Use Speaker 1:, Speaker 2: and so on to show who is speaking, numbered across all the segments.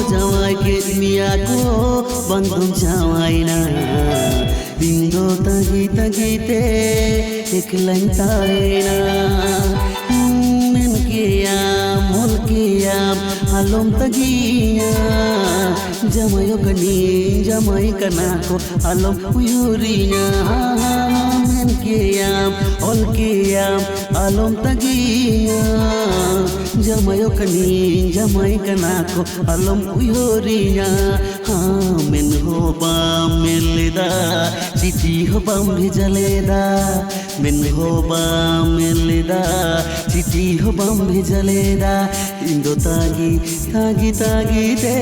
Speaker 1: jawai ke dunia ko bandung jawaina Indo tagi tagi te iklan taina Men kiyam mul kiyam alom taginya Jamayo kani jamai kanako alom uyurinya Men kiyam ol kiyam alom taginya Jamayo kani jamai kanako alom uyurinya Men hoba melida चिट्ठी हो बम भेजलेदा main हो बम मिलदा चिट्ठी हो बम भेजलेदा इंदो तागी तागी तागी दे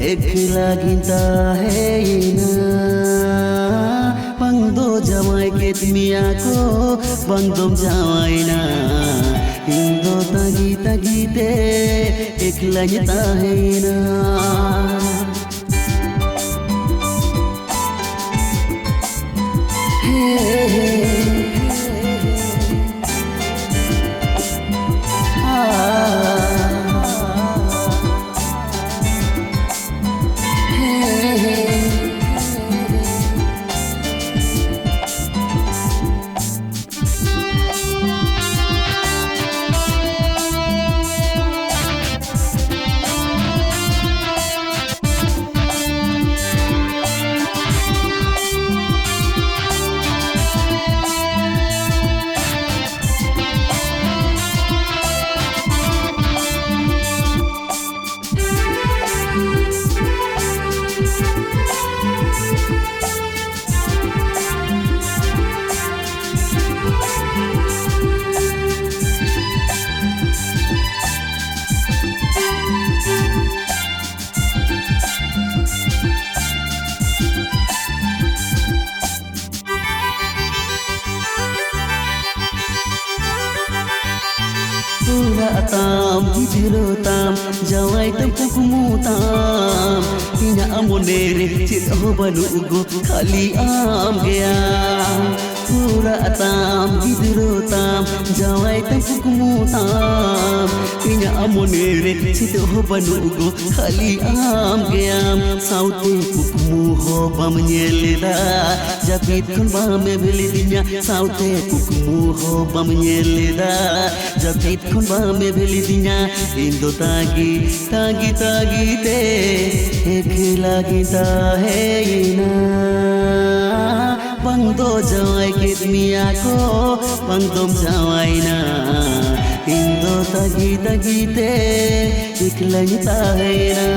Speaker 1: एक लागिंता है ना बंदो जमाई के दुनिया को बंदों जमाई ना इंदो तागी तागी दे एक लागिंता है ना Tam hidro tam jawai tam kukumu tam Ina amonere chit ho balugo khali am gaya Pura tam hidro tam jawai tam kukumu tam Ina amonere chit ho balugo khali am gaya Saute kukumu ho bam nyelda Japit khon ba me belidinya Saute kukumu ho bam nyelda Japit khon ba me belidinya Indo tagi tagi tagi te ek lagita hai na bangdo jawai ke dunia ko bangdom jawai na Indo tagi tagi te ek lagita hai na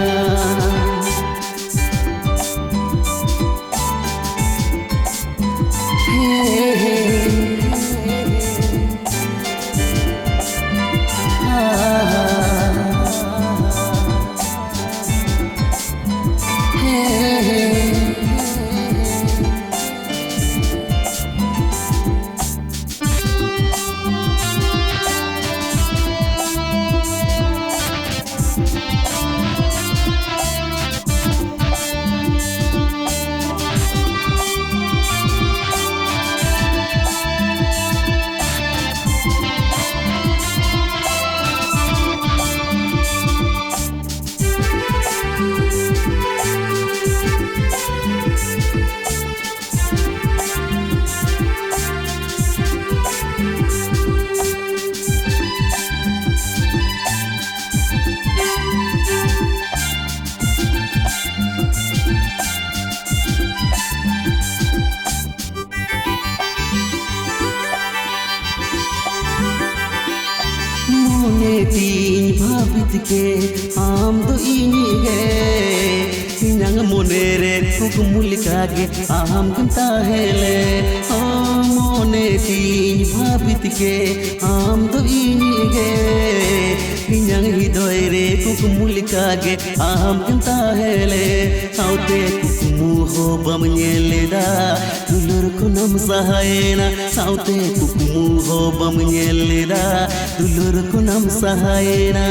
Speaker 1: Tin bhabit ke am do ini ge Sinang monere kukumul kage am kunta hele Mone tin bhabit ke am do ini ge Sinang hidoire kukumul kage am kunta hele Saute kukumu ho bam nyelda Dulur kunam sahayena Saute kukumu ho bam nyelda Dulur kunam sahayena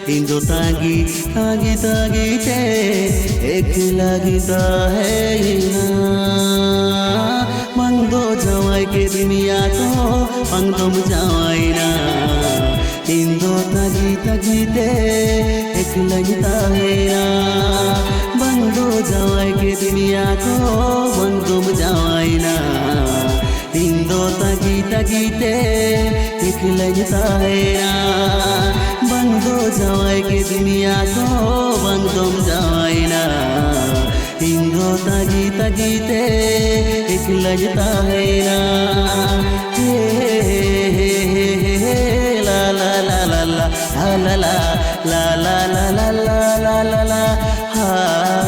Speaker 1: Indo tagi tagi tagi te ek lagita hai na Bangdo jawai ke dunia ko bangdom jawai na Indo tagi tagi te ek एक्लै ताहेना बंदो जावाई के दुनिया को बंदो जावाईना इंदो तगी तगीते एक्लै ताहेना बंदो जावाई के दुनिया को बंदो जावाईना इंदो तगी तगीते एक्लै ताहेना la la la la la la la la la la la la la la